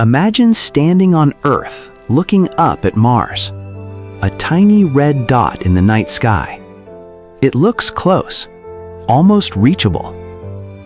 Imagine standing on Earth, looking up at Mars. A tiny red dot in the night sky. It looks close, almost reachable.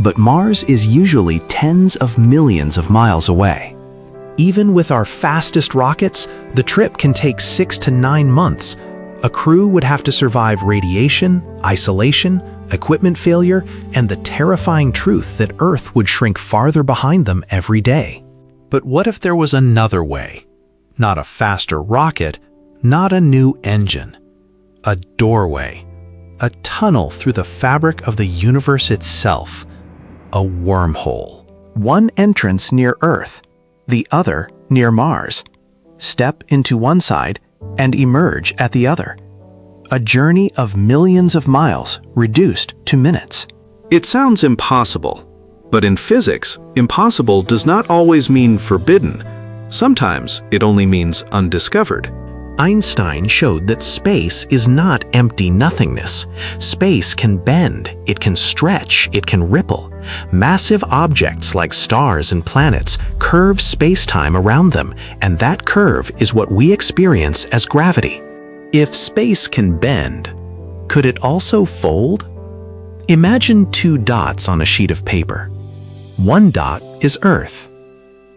But Mars is usually tens of millions of miles away. Even with our fastest rockets, the trip can take 6 to 9 months. A crew would have to survive radiation, isolation, equipment failure, and the terrifying truth that Earth would shrink farther behind them every day. But what if there was another way? Not a faster rocket, not a new engine. A doorway, a tunnel through the fabric of the universe itself, a wormhole. One entrance near Earth, the other near Mars. Step into one side and emerge at the other. A journey of millions of miles reduced to minutes. It sounds impossible, but in physics, impossible does not always mean forbidden. Sometimes it only means undiscovered. Einstein showed that space is not empty nothingness. Space can bend, it can stretch, it can ripple. Massive objects like stars and planets curve space-time around them, and that curve is what we experience as gravity. If space can bend, could it also fold? Imagine 2 dots on a sheet of paper. One dot is Earth.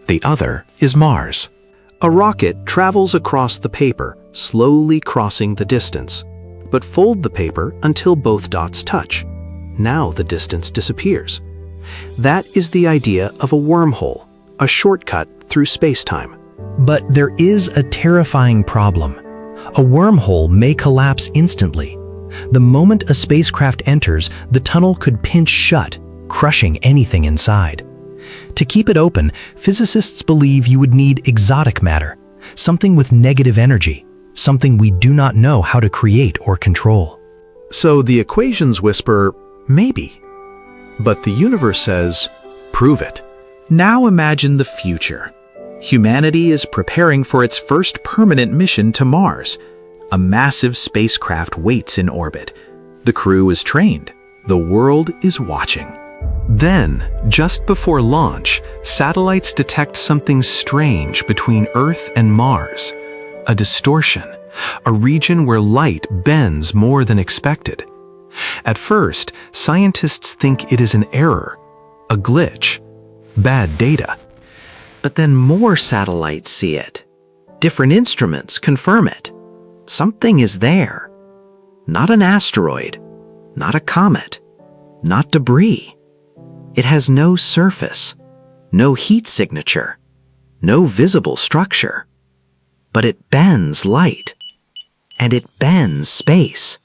The other is Mars. A rocket travels across the paper, slowly crossing the distance. But fold the paper until both dots touch. Now the distance disappears. That is the idea of a wormhole, a shortcut through space-time. But there is a terrifying problem. A wormhole may collapse instantly. The moment a spacecraft enters, the tunnel could pinch shut, crushing anything inside. To keep it open, physicists believe you would need exotic matter, something with negative energy, something we do not know how to create or control. So the equations whisper, maybe. But the universe says, prove it. Now imagine the future. Humanity is preparing for its first permanent mission to Mars. A massive spacecraft waits in orbit. The crew is trained. The world is watching. Then, just before launch, satellites detect something strange between Earth and Mars. A distortion, a region where light bends more than expected. At first, scientists think it is an error, a glitch, bad data. But then more satellites see it. Different instruments confirm it. Something is there. Not an asteroid, not a comet, not debris. It has no surface, no heat signature, no visible structure. But it bends light, and it bends space.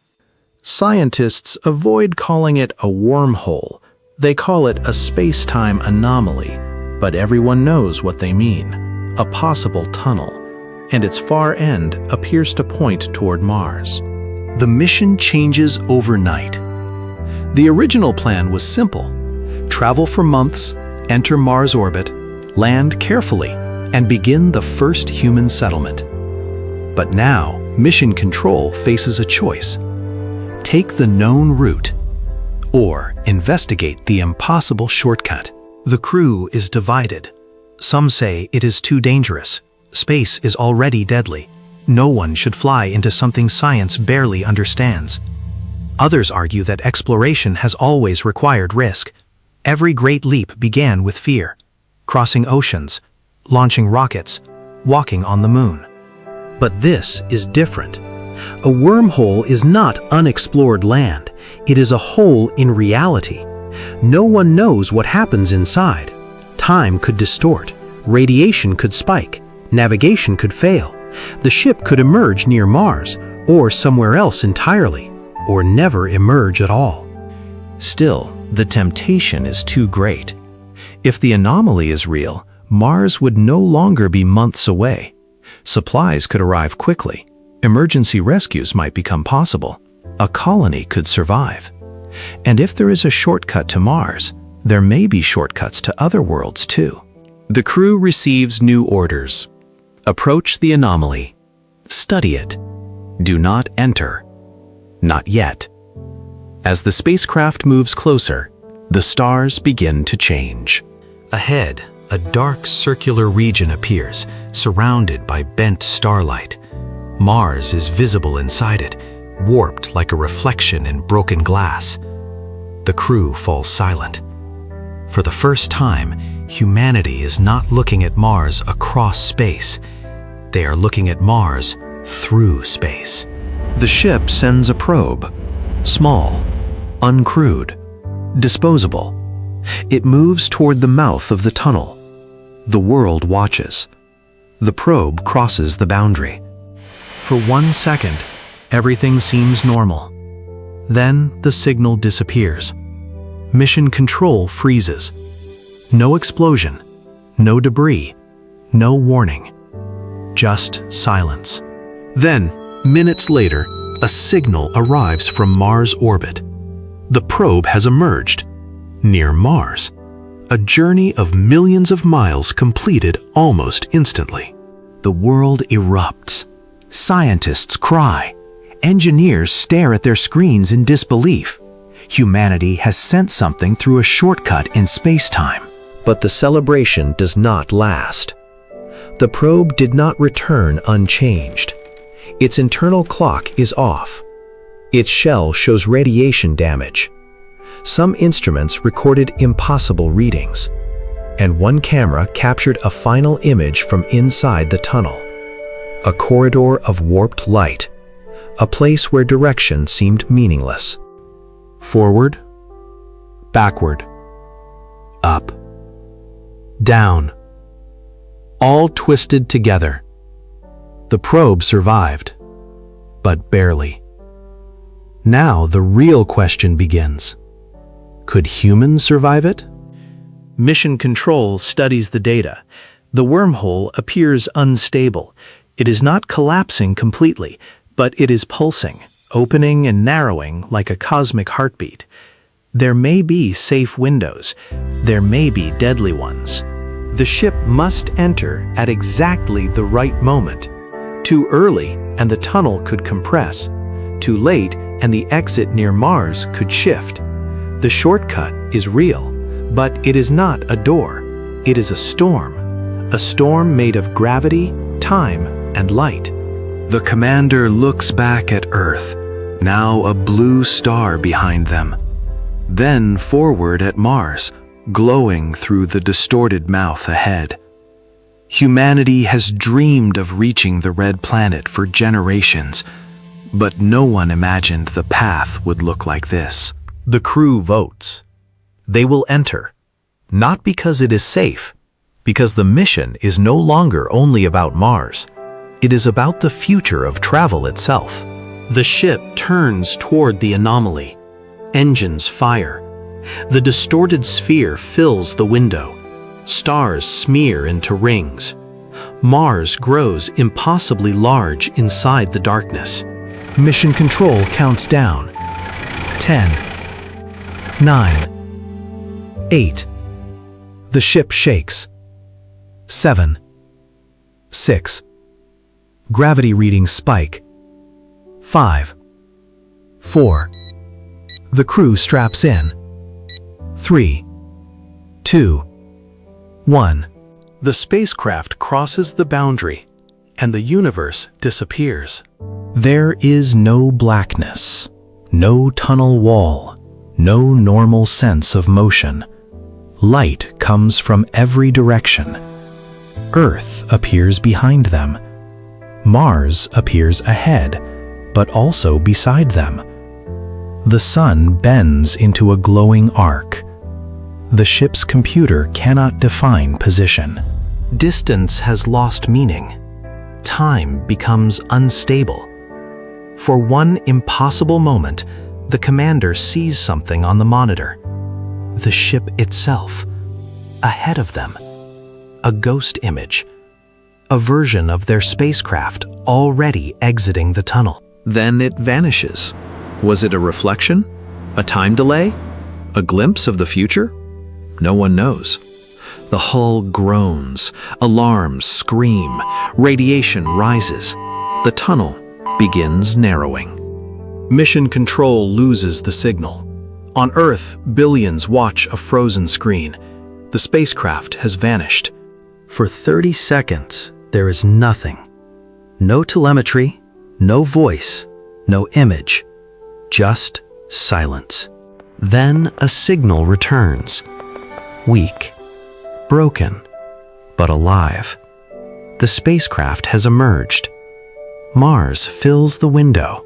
Scientists avoid calling it a wormhole. They call it a space-time anomaly, but everyone knows what they mean. A possible tunnel, and its far end appears to point toward Mars. The mission changes overnight. The original plan was simple. Travel for months, enter Mars orbit, land carefully, and begin the first human settlement. But now, Mission Control faces a choice. Take the known route, or investigate the impossible shortcut. The crew is divided. Some say it is too dangerous. Space is already deadly. No one should fly into something science barely understands. Others argue that exploration has always required risk. Every great leap began with fear. Crossing oceans, launching rockets, walking on the moon. But this is different. A wormhole is not unexplored land. It is a hole in reality. No one knows what happens inside. Time could distort. Radiation could spike. Navigation could fail. The ship could emerge near Mars, or somewhere else entirely, or never emerge at all. Still, the temptation is too great. If the anomaly is real, Mars would no longer be months away. Supplies could arrive quickly. Emergency rescues might become possible. A colony could survive. And if there is a shortcut to Mars, there may be shortcuts to other worlds too. The crew receives new orders. Approach the anomaly. Study it. Do not enter. Not yet. As the spacecraft moves closer, the stars begin to change. Ahead, a dark circular region appears, surrounded by bent starlight. Mars is visible inside it, warped like a reflection in broken glass. The crew falls silent. For the first time, humanity is not looking at Mars across space. They are looking at Mars through space. The ship sends a probe. Small, uncrewed, disposable. It moves toward the mouth of the tunnel. The world watches. The probe crosses the boundary. For 1 second, everything seems normal. Then the signal disappears. Mission control freezes. No explosion, no debris, no warning. Just silence. Then, minutes later, a signal arrives from Mars orbit. The probe has emerged near Mars. A journey of millions of miles completed almost instantly. The world erupts. Scientists cry. Engineers stare at their screens in disbelief. Humanity has sent something through a shortcut in space-time. But the celebration does not last. The probe did not return unchanged. Its internal clock is off. Its shell shows radiation damage. Some instruments recorded impossible readings, and one camera captured a final image from inside the tunnel. A corridor of warped light, a place where direction seemed meaningless. Forward, backward, up, down, all twisted together. The probe survived, but barely. Now the real question begins. Could humans survive it? Mission control studies the data. The wormhole appears unstable. It is not collapsing completely, but it is pulsing, opening and narrowing like a cosmic heartbeat. There may be safe windows. There may be deadly ones. The ship must enter at exactly the right moment. Too early, and the tunnel could compress. Too late, and the exit near Mars could shift. The shortcut is real, but it is not a door. It is a storm made of gravity, time, and light. The commander looks back at Earth, now a blue star behind them. Then forward at Mars, glowing through the distorted mouth ahead. Humanity has dreamed of reaching the red planet for generations, but no one imagined the path would look like this. The crew votes. They will enter, not because it is safe, because the mission is no longer only about Mars. It is about the future of travel itself. The ship turns toward the anomaly. Engines fire. The distorted sphere fills the window. Stars smear into rings. Mars grows impossibly large inside the darkness. Mission control counts down. 10, 9, 8. The ship shakes. 7, 6. Gravity readings spike. 5, 4. The crew straps in. 3, 2, 1. The spacecraft crosses the boundary, and the universe disappears. There is no blackness, no tunnel wall, no normal sense of motion. Light comes from every direction. Earth appears behind them. Mars appears ahead, but also beside them. The sun bends into a glowing arc. The ship's computer cannot define position. Distance has lost meaning. Time becomes unstable. For one impossible moment, the commander sees something on the monitor. The ship itself. Ahead of them. A ghost image. A version of their spacecraft already exiting the tunnel. Then it vanishes. Was it a reflection? A time delay? A glimpse of the future? No one knows. The hull groans, alarms scream, radiation rises. The tunnel begins narrowing. Mission control loses the signal. On Earth, billions watch a frozen screen. The spacecraft has vanished. For 30 seconds, there is nothing. No telemetry, no voice, no image, just silence. Then a signal returns. Weak, broken, but alive. The spacecraft has emerged. Mars fills the window,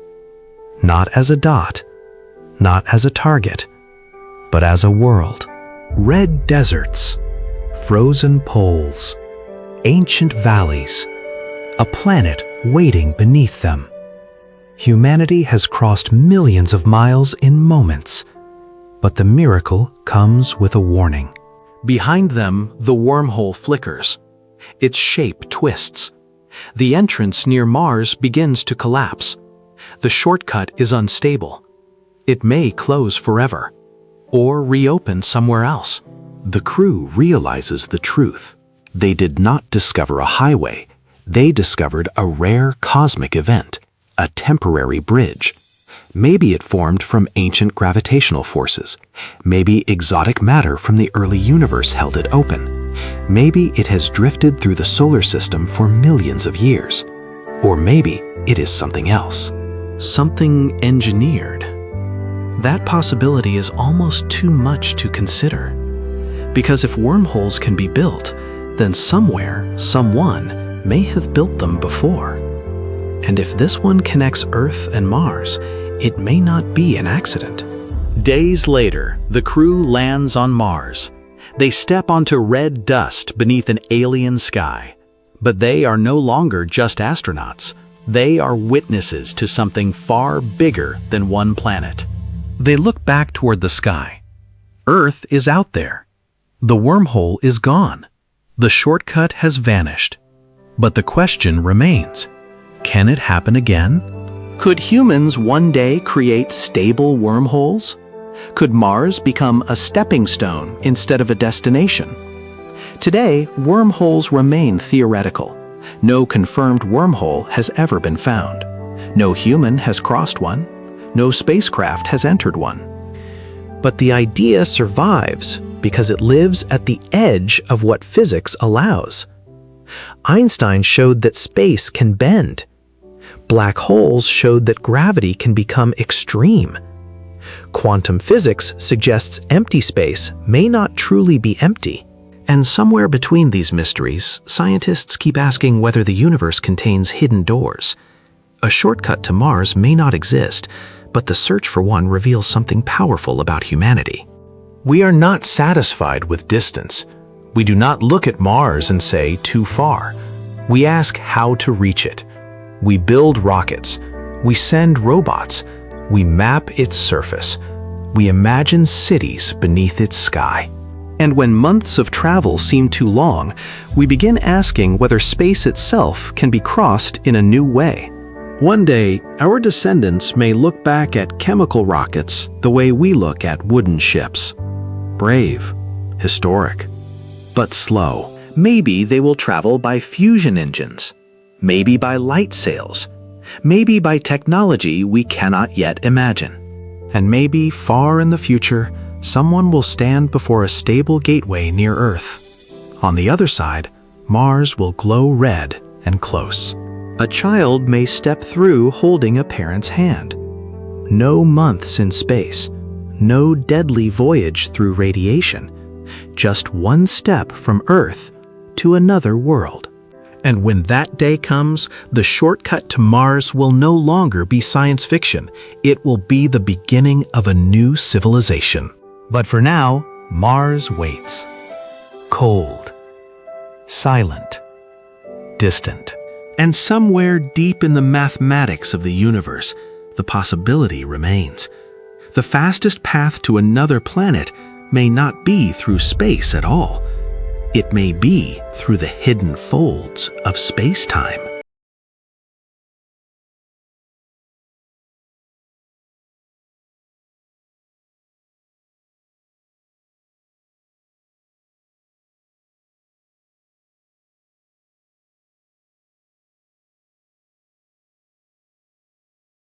not as a dot, not as a target, but as a world. Red deserts, frozen poles, ancient valleys, a planet waiting beneath them. Humanity has crossed millions of miles in moments, but the miracle comes with a warning. Behind them, the wormhole flickers. Its shape twists. The entrance near Mars begins to collapse. The shortcut is unstable. It may close forever, or reopen somewhere else. The crew realizes the truth. They did not discover a highway. They discovered a rare cosmic event, a temporary bridge. Maybe it formed from ancient gravitational forces. Maybe exotic matter from the early universe held it open. Maybe it has drifted through the solar system for millions of years. Or maybe it is something else. Something engineered. That possibility is almost too much to consider. Because if wormholes can be built, then somewhere, someone may have built them before. And if this one connects Earth and Mars, it may not be an accident. Days later, the crew lands on Mars. They step onto red dust beneath an alien sky. But they are no longer just astronauts. They are witnesses to something far bigger than one planet. They look back toward the sky. Earth is out there. The wormhole is gone. The shortcut has vanished. But the question remains, can it happen again? Could humans one day create stable wormholes? Could Mars become a stepping stone instead of a destination? Today, wormholes remain theoretical. No confirmed wormhole has ever been found. No human has crossed one. No spacecraft has entered one. But the idea survives because it lives at the edge of what physics allows. Einstein showed that space can bend. Black holes showed that gravity can become extreme. Quantum physics suggests empty space may not truly be empty. And somewhere between these mysteries, scientists keep asking whether the universe contains hidden doors. A shortcut to Mars may not exist, but the search for one reveals something powerful about humanity. We are not satisfied with distance. We do not look at Mars and say, too far. We ask how to reach it. We build rockets. We send robots. We map its surface. We imagine cities beneath its sky. And when months of travel seem too long, we begin asking whether space itself can be crossed in a new way. One day, our descendants may look back at chemical rockets the way we look at wooden ships. Brave, historic, but slow. Maybe they will travel by fusion engines. Maybe by light sails. Maybe by technology we cannot yet imagine. And maybe far in the future, someone will stand before a stable gateway near Earth. On the other side, Mars will glow red and close. A child may step through holding a parent's hand. No months in space, no deadly voyage through radiation, just one step from Earth to another world. And when that day comes, the shortcut to Mars will no longer be science fiction. It will be the beginning of a new civilization. But for now, Mars waits. Cold, silent, distant. And somewhere deep in the mathematics of the universe, the possibility remains. The fastest path to another planet may not be through space at all. It may be through the hidden folds of space-time.